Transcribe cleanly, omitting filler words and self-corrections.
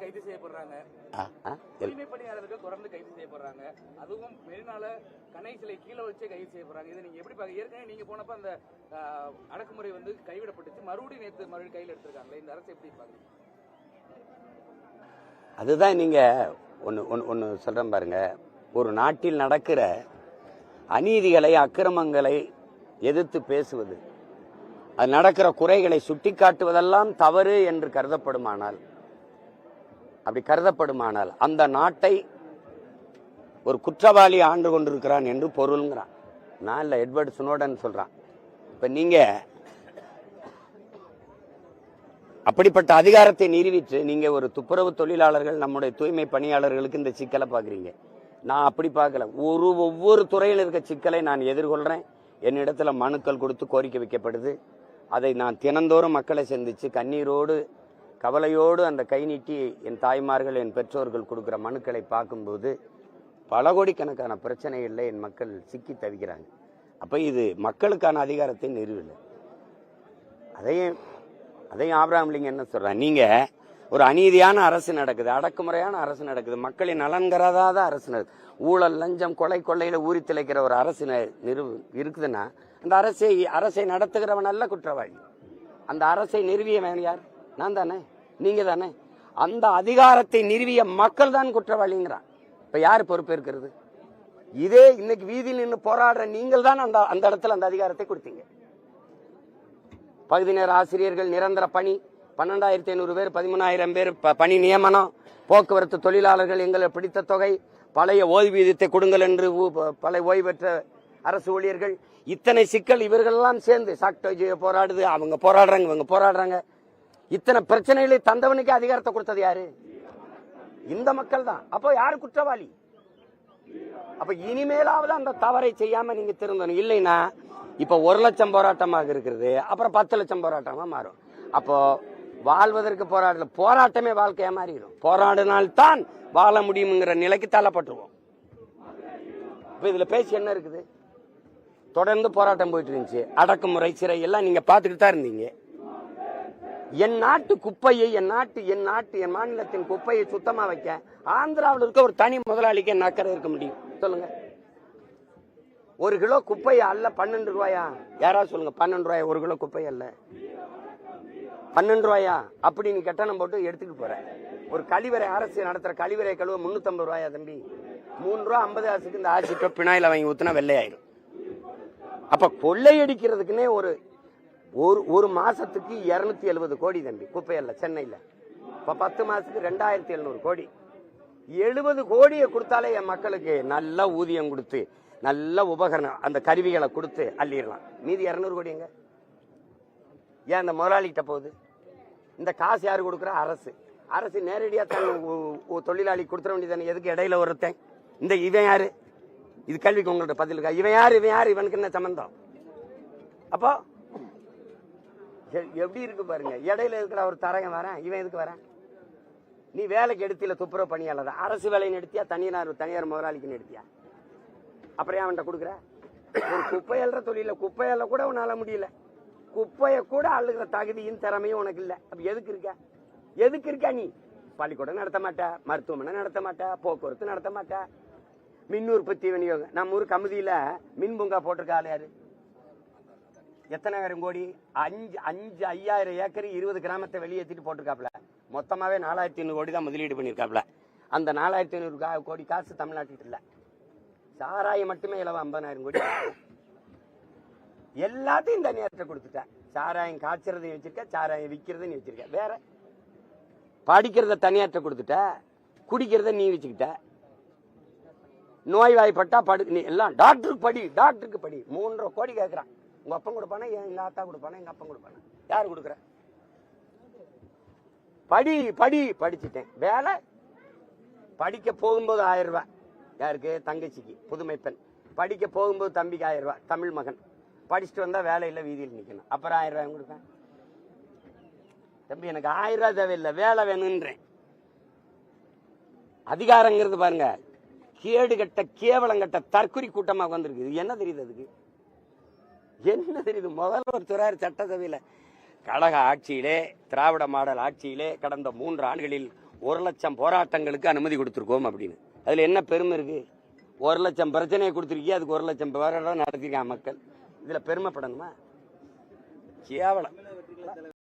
கைது செய்யப்படுறாங்க, தூய்மை பணியாளர்கள் தொடர்ந்து கைது செய்யப்படுறாங்க, அதுவும் மெரினால கணை சிலை கீழே வச்சே கைது செய்யப்படுறாங்க. இதை நீங்க எப்படி பாக்க? ஏற்கனவே நீங்க போனப்ப அந்த அடக்குமுறை வந்து கைவிடப்பட்டுச்சு, மறுபடியும் கையில் எடுத்திருக்காங்களே, இந்த அரசு எப்படி பாக்குறீங்க? அதுதான் நீங்க ஒன்னு சொல்றேன் பாருங்க. ஒரு நாட்டில் நடக்கிற அநீதிகளை, அக்கிரமங்களை எதிர்த்து பேசுவது, அது நடக்கிற குறைகளை சுட்டிக்காட்டுவதெல்லாம் தவறு என்று கருதப்படுமானால் அந்த நாட்டை ஒரு குற்றவாளி ஆண்டு கொண்டிருக்கிறான் என்று பொருள்ங்கிறான். நான் இல்ல, எட்வர்ட் ஸ்னோடன் சொல்றான். இப்ப நீங்க அப்படிப்பட்ட அதிகாரத்தை நிரூபித்து நீங்க ஒரு துப்புரவு தொழிலாளர்கள், நம்முடைய தூய்மை பணியாளர்களுக்கு இந்த சிக்கலை பாக்குறீங்க. நான் அப்படி பார்க்கல. ஒவ்வொரு துறையில் இருக்க சிக்கலை நான் எதிர்கொள்றேன். என்னிடத்துல மனுக்கள் கொடுத்து கோரிக்கை வைக்கப்படுது. அதை நான் தினந்தோறும் மக்களை சந்திச்சு கண்ணீரோடு கவலையோடு அந்த கை நீட்டி என் தாய்மார்கள், என் பெற்றோர்கள் கொடுக்குற மனுக்களை பார்க்கும்போது பல கோடிக்கணக்கான பிரச்சனைகளில் என் மக்கள் சிக்கி தவிக்கிறாங்க. அப்ப இது மக்களுக்கான அதிகாரத்தை நிறுவல. அதையும் ஆபிரகாம் லிங்கன் என்ன சொல்றாங்க, நீங்க ஒரு அநீதியான அரசு நடக்குது, அடக்குமுறையான அரசு நடக்குது, மக்களின் நலன் கருதாத அரசு நடக்குது, ஊழல், லஞ்சம், கொள்ளையில ஊறி திளைக்கிற ஒரு அரசு இருக்குதுன்னா அந்த அரசை நடத்துகிறவன் அல்ல குற்றவாளி. அந்த அரசை நிறுவியவன் யார்? நான் தானே, நீங்க தானே. அந்த அதிகாரத்தை நிறுவிய மக்கள் தான் குற்றவாளிங்கிறான். இப்ப யாரு பொறுப்பேற்கிறது? இதே இன்னைக்கு வீதியில் நின்று போராடுற நீங்கள் தான் அந்த இடத்துல அந்த அதிகாரத்தை கொடுத்தீங்க. பகுதி நேர ஆசிரியர்கள் நிரந்தர பணி, 12,500 பேர், 13,000 பேர் பணி நியமனம், போக்குவரத்து தொழிலாளர்கள் எங்களை பிடித்த தொகை, பழைய ஓய்வூதியத்தை கொடுங்கள் என்று பழைய ஓய்வு பெற்ற அரசு ஊழியர்கள், இத்தனை சிக்கல் இவர்களெல்லாம் சேர்ந்து சாக்டோஜியோ போராடுது, அவங்க போராடுறாங்க, இவங்க போராடுறாங்க. இத்தனை பிரச்சனைகளை தந்தவனுக்கு அதிகாரத்தை கொடுத்தது யாரு? இந்த மக்கள் தான். அப்போ யாரு குற்றவாளி? அப்ப இனிமேலாவது அந்த தவறை செய்யாம நீங்க திருந்தணும். இல்லைன்னா இப்ப 1 லட்சம் போராட்டமாக இருக்கிறது, அப்புறம் 10 லட்சம் போராட்டமா மாறும். அப்போ வாழ்வதற்கு போராட்டமே வாழ்க்கையா மாறிடும். போராடினால்தான் வாழ முடியுங்கிற நிலைக்கு தள்ளப்பட்டுருவோம். இப்ப இதுல பேசி என்ன இருக்குது? தொடர்ந்து போராட்டம் போயிட்டு இருந்துச்சு, அடக்குமுறை, சிறை எல்லாம் நீங்க பாத்துக்கிட்டு தான் இருந்தீங்க. என் நாட்டு குப்பையை, என் மாநிலத்தின் குப்பையை சுத்தமா வைக்க ஆந்திராவில் இருக்க ஒரு தனி முதலாளிக்கு என்ன அக்கறை இருக்க முடியும்? சொல்லுங்க. 1 கிலோ குப்பை அல்ல 12 ரூபாயா? யாராவது சொல்லுங்க. 12 ரூபாயா 1 கிலோ குப்பை அல்ல? 12 ரூபாயா? அப்படி நீ கட்டணம் போட்டு எடுத்துட்டு போற. ஒரு கழிவறை, அரசு நடத்துற கழிவறை கழுவ 350 ரூபாயா தம்பி? 3 ரூபா 50 காசுக்கு இந்த ஆசிட்டோ பினாயில் வாங்கி ஊத்துனா வெள்ளையாயிரும். அப்ப கொள்ளையடிக்கிறதுக்குன்னே ஒரு மாசத்துக்கு 270 கோடி தம்பி, குப்பையல்ல, சென்னையில. இப்ப 10 மாசத்துக்கு 2,700 கோடி. 70 கோடியை கொடுத்தாலே என் மக்களுக்கு நல்ல ஊதியம் கொடுத்து, நல்ல உபகரணம், அந்த கருவிகளை கொடுத்து அள்ளிடலாம். மீதி 200 கோடி எங்க? ஏன் அந்த முதலாளிகிட்ட போகுது? இந்த காசு யாரு கொடுக்குறா? அரசு நேரடியா தொழிலாளி கொடுத்துட வேண்டியதானே. எதுக்கு இடையில ஒருத்தன்? இந்த இவன் யாரு? இது கேள்விக்கு உங்கள்ட்ட பதில் இருக்கா? இவன் யாரு? இவனுக்கு என்ன சம்பந்தம்? அப்போ எப்படி இருக்கு பாருங்க. இடையில இருக்கிற ஒரு தரகன் வரேன், இவன் எதுக்கு வரேன்? நீ வேலைக்கு எடுத்தில துப்புரவு பணியாளர், அரசு வேலையை எடுத்தியா, தனியார் முதலாளிக்கு எடுத்தியா? அப்புறம் அவன்கிட்ட கொடுக்குற? ஒரு குப்பை அல்ற தொழில குப்பையல்ல கூட உன்னால முடியல, குப்பைய கூட அள்ளுகிற தகுதியும் திறமையும் உனக்கு இல்ல. அப்ப எதுக்கு இருக்கா நீ? பள்ளிக்கூடம் நடத்த மாட்டா, மருத்துவமனை நடத்த மாட்டா, போக்குவரத்து நடத்த மாட்டா, மின் உற்பத்தி விநியோகம். நம்ம ஊர் கமிதியில மின் பூங்கா போட்டிருக்க ஆள் யாரு? எத்தனை ஆயிரம் கோடி? 5,000 ஏக்கர் 20 கிராமத்தை வெளியேற்றிட்டு போட்டிருக்காப்ல. மொத்தமாவே 4,500 கோடி தான் முதலீடு பண்ணிருக்காப்ல. அந்த 4,500 கோடி காசு தமிழ்நாட்டுக்கு இல்ல. சாராயம் மட்டுமே இலவ 50,000 கோடி. எல்லாத்தையும் இந்த நேரத்தை கொடுத்துட்டேன். சாராயம் காய்ச்சறதையும் வச்சிருக்க, சாராயம் விற்கிறதையும் வச்சிருக்க, வேற படிக்கிறத தனியாற்ற கொடுத்துட்ட, குடிக்கிறத நீ வச்சுக்கிட்ட. நோய்வாய்ப்பட்டா நீ எல்லாம் டாக்டருக்கு படி 3.5 கோடி கேட்கிறான். உங்க அப்பன் கொடுப்பானா, எங்க ஆத்தா கொடுப்பானா, எங்க அப்பன் கொடுப்பானா? யாரு கொடுக்குற? படிச்சுட்டேன். வேலை படிக்க போகும்போது 1000 ரூபாய். யாருக்கு? தங்கச்சிக்கு, புதுமை பெண். படிக்க போகும்போது தம்பிக்கு 1000 ரூபாய், தமிழ் மகன். படிச்சுட்டு வந்தா வேலையில வீதியில் நிக்கணும். அப்புறம் 1000 ரூபாய் கொடுப்பேன். தம்பி எனக்கு 1000 ரூபாய் தேவையில்லை, வேலை வேணும்ன்றேன். அதிகாரங்கிறது பாருங்க, கேடு கட்ட கேவலங்கட்ட தற்குறி கூட்டமாக வந்திருக்கு. என்ன தெரியுது? அதுக்கு என்ன தெரியுது? முதல்வர் சொல்றாரு சட்டசபையில, கழக ஆட்சியிலே, திராவிட மாடல் ஆட்சியிலே கடந்த 3 ஆண்டுகளில் 1,00,000 போராட்டங்களுக்கு அனுமதி கொடுத்துருக்கோம் அப்படின்னு. அதுல என்ன பெருமை இருக்கு? 1,00,000 பிரச்சனையை கொடுத்துருக்கீங்க, அதுக்கு 1,00,000 போராட்டம் நடத்திருக்காங்க மக்கள். இதுல பெருமைப்படணுமா? கேவலம்.